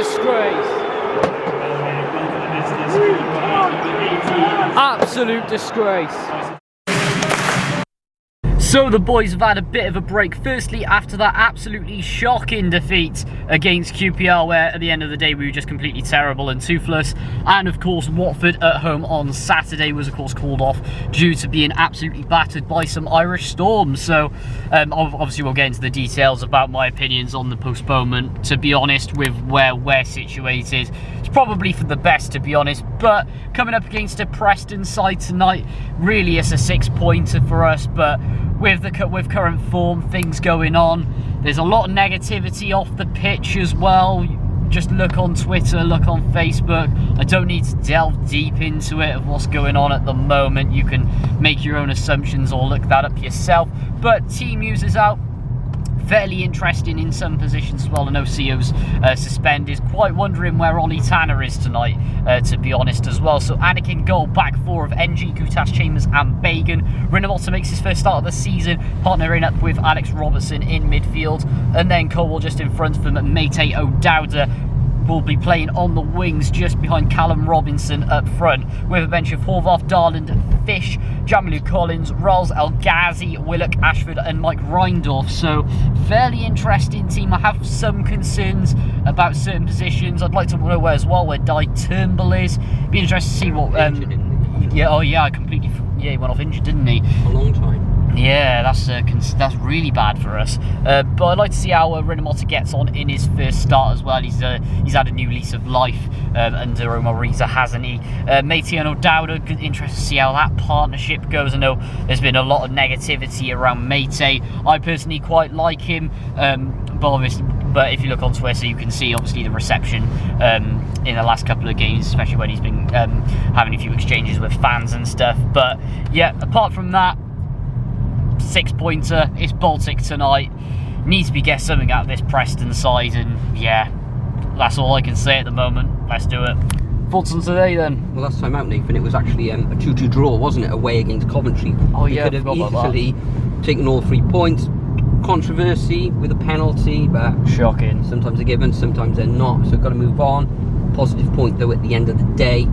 disgrace. Absolute disgrace. So the boys have had a bit of a break. Firstly, after that absolutely shocking defeat against QPR, where at the end of the day we were just completely terrible and toothless. And of course, Watford at home on Saturday was of course called off due to being absolutely battered by some Irish storms. So obviously we'll get into the details about my opinions on the postponement. To be honest, with where we're situated, it's probably for the best, to be honest. But coming up against a Preston side tonight, really it's a 6-pointer for us. But with current form, things going on, there's a lot of negativity off the pitch as well. Just look on Twitter, look on Facebook. I don't need to delve deep into it of what's going on at the moment. You can make your own assumptions or look that up yourself. But team news is out. Fairly interesting in some positions as well. I know CO's suspended. Quite wondering where Ollie Tanner is tonight, to be honest, as well. So Anakin goal, back four of NG, Gutas, Chambers and Bagan. Rinomota makes his first start of the season, partnering up with Alex Robertson in midfield. And then Colwell just in front of him, Mate O'Dowda will be playing on the wings just behind Callum Robinson up front, with a bench of Horvath, Darland, Fish, Jamilu Collins, Rolls, El Ghazi, Willock, Ashford and Mike Reindorf. So fairly interesting team. I have some concerns about certain positions. I'd like to know where as well where Di Turnbull is. Be interested to see what he went off injured, didn't he? A long time. Yeah, that's really bad for us. But I'd like to see how Rinomota gets on in his first start as well. He's had a new lease of life under Omar Reza, hasn't he? Matey and O'Dowda, interested to see how that partnership goes. I know there's been a lot of negativity around Matey. I personally quite like him, but if you look on Twitter, you can see obviously the reception in the last couple of games, especially when he's been having a few exchanges with fans and stuff. But yeah, apart from that, 6-pointer, it's Baltic tonight. Needs to be get something out of this Preston side, and yeah, that's all I can say at the moment. Let's do it. Thoughts on today then? Well, last time out, Nathan, it was actually a 2-2 draw, wasn't it, away against Coventry? Oh yeah, we could have easily taken all 3 points. Controversy with a penalty, but shocking. Sometimes they're given, sometimes they're not, so got to move on. Positive point though at the end of the day.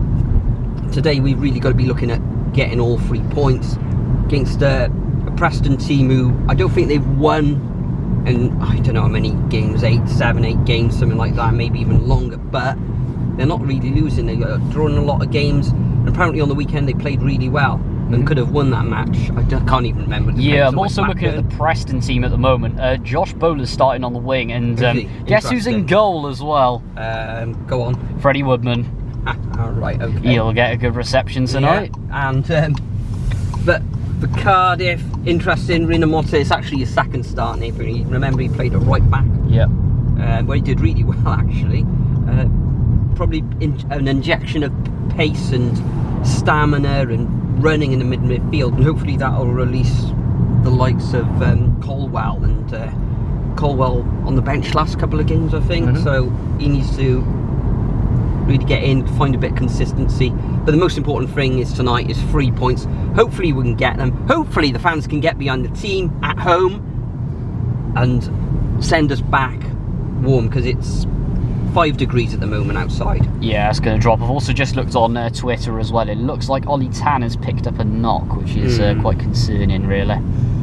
Today we've really got to be looking at getting all 3 points against a Preston team who I don't think they've won in, I don't know how many games, 7, 8 games, something like that, maybe even longer, but they're not really losing. They're drawing a lot of games, and apparently on the weekend they played really well and could have won that match. I can't even remember. Yeah, I'm also looking at the Preston team at the moment. Josh Bowler's starting on the wing, and guess who's in goal as well? Go on. Freddie Woodman. Right, okay. He'll get a good reception tonight. Yeah, and but for Cardiff, interesting, Rinomota, it's actually his second start, Nathan. Remember, he played at right back. Yeah. Where he did really well, actually. Probably an injection of pace and stamina and running in the midfield, and hopefully that will release the likes of Colwell, and Colwell on the bench last couple of games, I think. So he needs to really get in, find a bit of consistency. But the most important thing is tonight is 3 points. Hopefully we can get them. Hopefully the fans can get behind the team at home and send us back warm, because it's 5 degrees at the moment outside. Yeah, it's going to drop. I've also just looked on Twitter as well. It looks like Ollie Tanner's picked up a knock, which is quite concerning, really.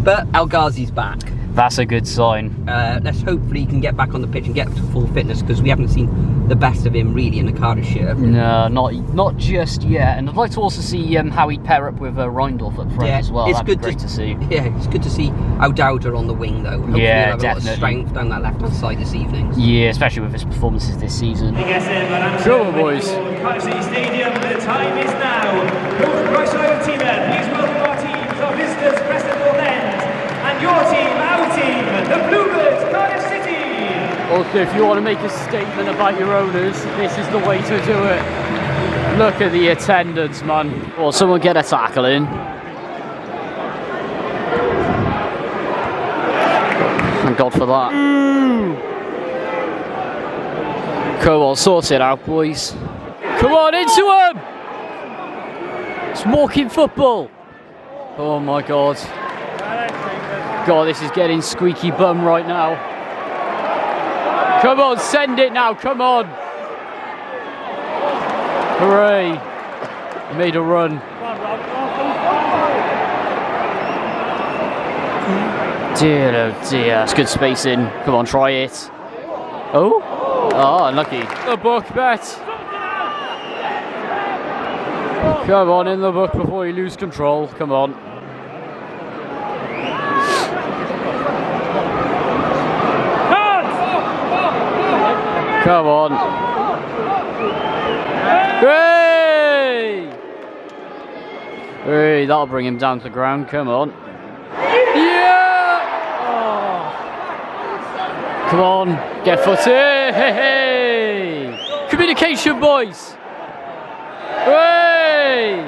But El Ghazi's back. That's a good sign. Let's hopefully he can get back on the pitch and get to full fitness, because we haven't seen the best of him really in the Cardiff shirt. No, not just yet. And I'd like to also see how he'd pair up with Reindorf up front as well. That'd be great to see. Yeah, it's good to see O'Dowda on the wing though. Hopefully he'll have a lot of strength down that left hand side this evening. Yeah, especially with his performances this season. Go boys. Cardiff City Stadium, the time is now. Coach Bryce Teamer, please welcome our teams, our visitors, Preston North End, and your team, our team, the Bluebirds, Cardiff City. Also, if you want to make a statement about your owners, this is the way to do it. Look at the attendance, man. Well, someone get a tackle in. Thank God for that. Come on, sort it out, boys. Come on, into him! It's walking football. Oh my God. God, this is getting squeaky bum right now. Come on, send it now, come on. Hooray! Made a run. Dear, oh dear. That's good spacing. Come on, try it. Oh? Oh, unlucky. The book bet. Come on, in the book before you lose control. Come on. Come on. Hey! Hey, that'll bring him down to the ground. Come on. Yeah! Oh. Come on, get footy. Hey, hey! Communication, boys. Hey!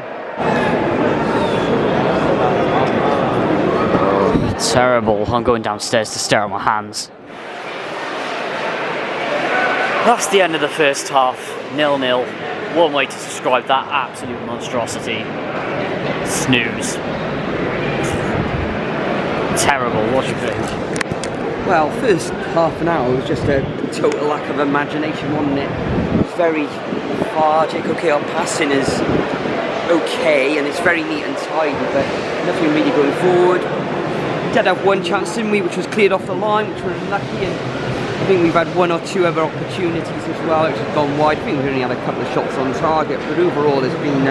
Terrible. I'm going downstairs to stare at my hands. That's the end of the first half. 0-0. One way to describe that absolute monstrosity. Snooze. Terrible. What do you think? Well, first half an hour was just a total lack of imagination, wasn't it? It was very lethargic. Okay, our passing is okay and it's very neat and tidy, but nothing really going forward. We did have one chance, didn't we, which was cleared off the line, which we're unlucky, and I think we've had one or two other opportunities as well, which have gone wide. I think we've only had a couple of shots on target, but overall it's been,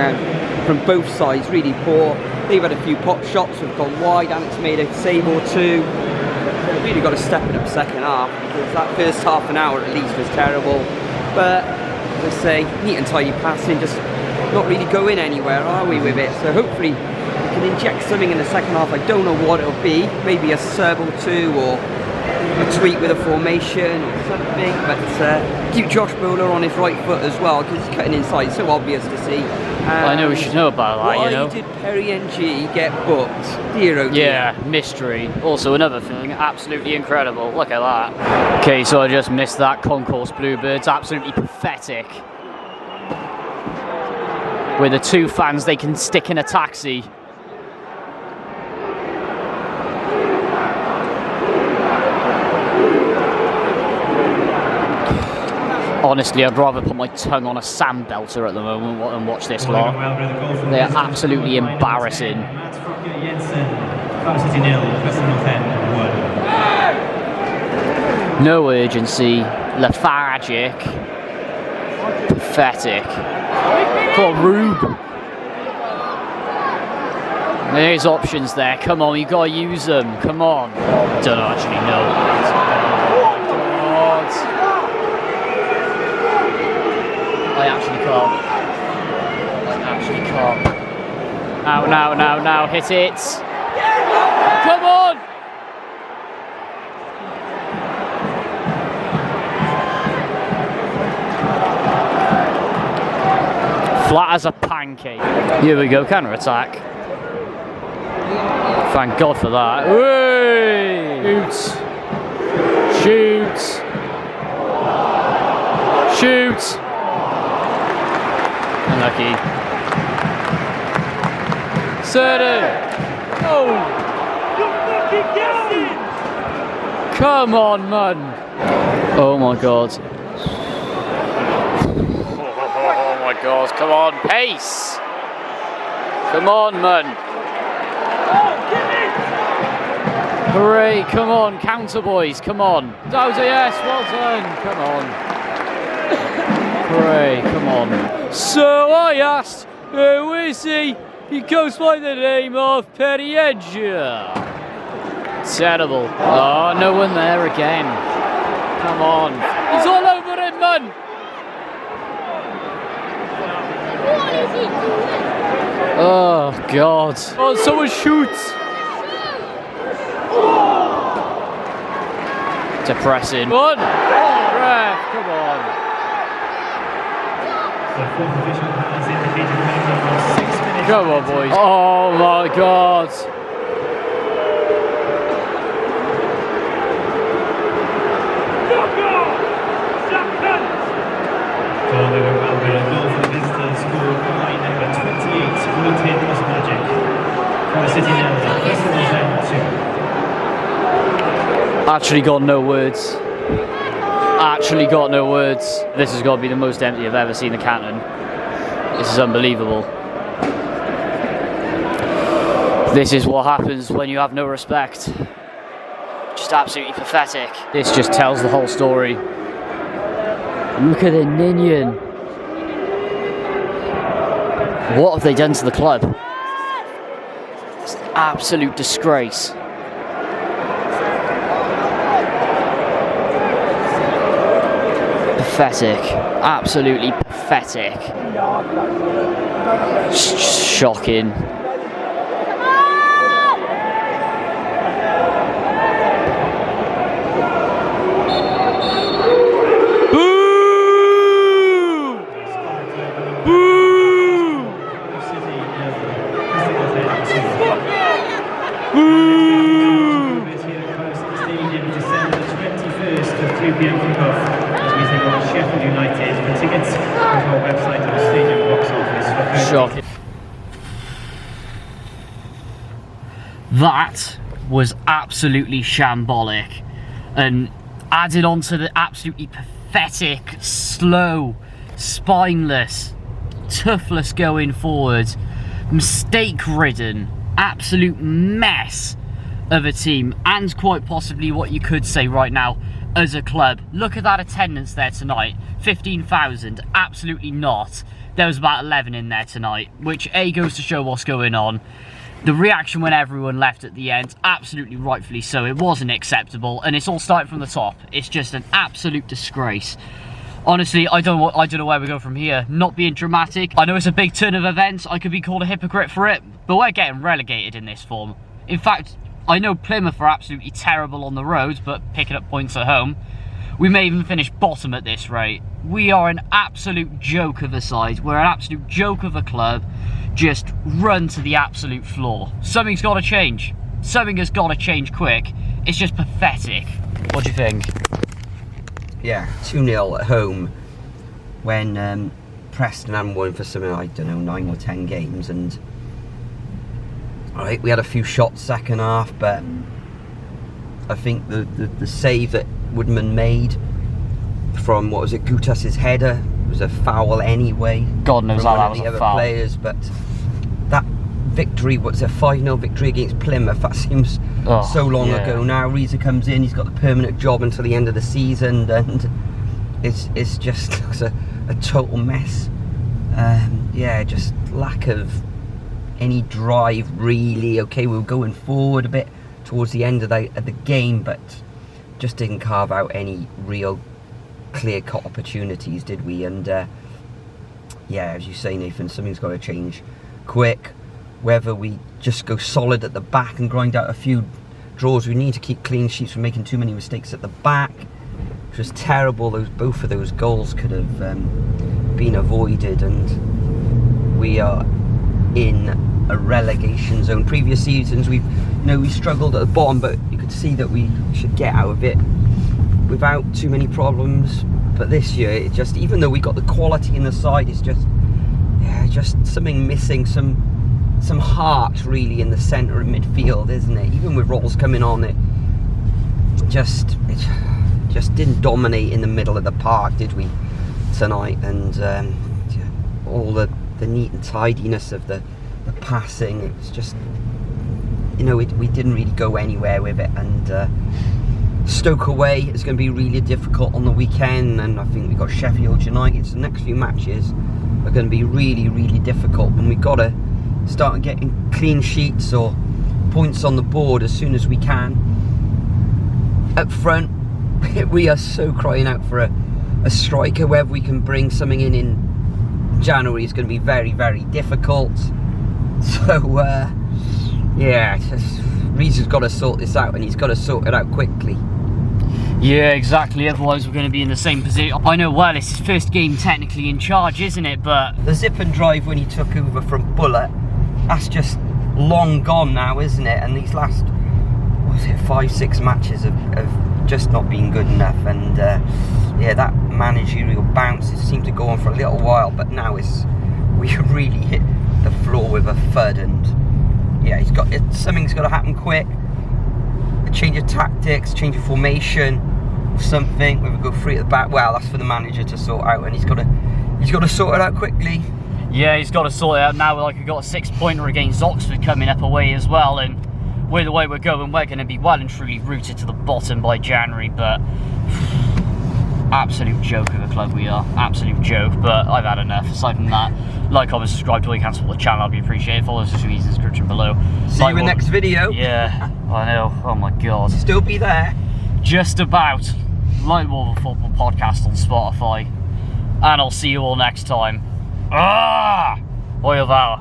from both sides, really poor. They've had a few pop shots, we've gone wide, and it's made a save or two. We've really got to step it up second half, because that first half an hour at least was terrible. But, as I say, neat and tidy passing, just not really going anywhere, are we, with it? So hopefully we can inject something in the second half. I don't know what it'll be, maybe a sub or two, or a tweak with a formation or something, but keep Josh Bowler on his right foot as well, because he's cutting inside, so obvious to see. I know we should know about that, you know. Why did Perry NG get booked? Dear oh dear. Yeah, mystery. Also another thing, absolutely incredible. Look at that. Okay, so I just missed that. Concourse Bluebirds, absolutely pathetic. With the two fans they can stick in a taxi. Honestly, I'd rather put my tongue on a sand belter at the moment and watch this lot. They are absolutely embarrassing. No urgency, lethargic, pathetic. Come on, Rube. There's options there. Come on, you gotta use them. Come on. Don't actually know. I actually can't. Now, hit it. Come on! Flat as a pancake. Here we go, counter attack. Thank God for that. Whee! Shoot! Unlucky. Certain. Oh! You're fucking guessing! Come on, man. Oh my God. Oh my God. Come on, pace. Come on, man. Oh, get it! Hooray, come on, counter boys, come on. Dowser, yes, well done. Come on. Hooray, come on. So I asked, who is he? He goes by the name of Periengia. Terrible. Oh, no one there again. Come on. He's all over it, man. What is he doing? Oh, God. Oh, someone shoots. Depressing. One. Ref, come on. The fourth official has indicated minimum of 6 minutes. Come on, boys. Oh my God. Actually got no words. This has got to be the most empty I've ever seen the cannon. This is unbelievable. This is what happens when you have no respect. Just absolutely pathetic. This just tells the whole story. Look at the Ninian. What have they done to the club? It's an absolute disgrace. Pathetic. Absolutely pathetic. Shocking. That was absolutely shambolic, and added on to the absolutely pathetic, slow, spineless, toothless going forward, mistake-ridden, absolute mess of a team, and quite possibly what you could say right now as a club. Look at that attendance there tonight, 15,000, absolutely not. There was about 11 in there tonight, which A, goes to show what's going on. The reaction when everyone left at the end, absolutely rightfully so, it wasn't acceptable, and it's all starting from the top. It's just an absolute disgrace. Honestly, I don't know where we go from here. Not being dramatic, I know it's a big turn of events, I could be called a hypocrite for it, but we're getting relegated in this form. In fact, I know Plymouth are absolutely terrible on the road, but picking up points at home. We may even finish bottom at this rate. We are an absolute joke of a side. We're an absolute joke of a club. Just run to the absolute floor. Something's got to change. Something has got to change quick. It's just pathetic. What do you think? Yeah, 2-0 at home when Preston hadn't won for something, I don't know, 9 or 10 games. And alright, we had a few shots second half, but I think the save that Woodman made from, what was it, Gutas's header was a foul anyway. God knows how that was a foul. Players, but that victory, what's a 5-0 victory against Plymouth, that seems so long ago now. Reza comes in, he's got the permanent job until the end of the season, and it's just looks a total mess. Yeah, just lack of any drive really. Okay, we were going forward a bit towards the end of the game, but just didn't carve out any real clear-cut opportunities, did we? And yeah, as you say, Nathan, something's got to change quick. Whether we just go solid at the back and grind out a few draws, we need to keep clean sheets from making too many mistakes at the back, which was terrible. Both of those goals could have been avoided, and we are in a relegation zone. Previous seasons we struggled at the bottom, but you could see that we should get out of it without too many problems. But this year, it just, even though we got the quality in the side, it's just, yeah, just something missing, some heart really in the centre of midfield, isn't it? Even with Rolls coming on, it just didn't dominate in the middle of the park, did we, tonight? And all the neat and tidiness of the passing, it was just, we didn't really go anywhere with it. And Stoke away is going to be really difficult on the weekend, and I think we've got Sheffield United, so the next few matches are going to be really, really difficult, and we've got to start getting clean sheets or points on the board as soon as we can. Up front, we are so crying out for a striker. Whether we can bring something in January is going to be very, very difficult. So yeah, Reese's got to sort this out, and he's got to sort it out quickly. Yeah, exactly, otherwise we're going to be in the same position. I know, well, it's his first game technically in charge, isn't it? But the zip and drive when he took over from Bullet, that's just long gone now, isn't it? And these last, what was it, 5-6 matches have just not been good enough. And yeah, that managerial bounce, it seemed to go on for a little while, but now we really hit the floor with a thud. And yeah, something's got to happen quick. A change of tactics, change of formation, something. We would go free at the back. Well, that's for the manager to sort out, and he's got to sort it out quickly. Yeah, he's got to sort it out now. Like, we've got a 6-pointer against Oxford coming up away as well, and with the way we're going, we're going to be well and truly rooted to the bottom by January, but absolute joke of a club we are. Absolute joke, but I've had enough. Aside from that, like, comment, subscribe to all you can, support the channel, I'd be appreciated. Follow us in the description below. See you in the next video. Yeah, I know. Oh my god. Still be there. Just about. Like More of a Football podcast on Spotify. And I'll see you all next time. Ah! Oil Vow.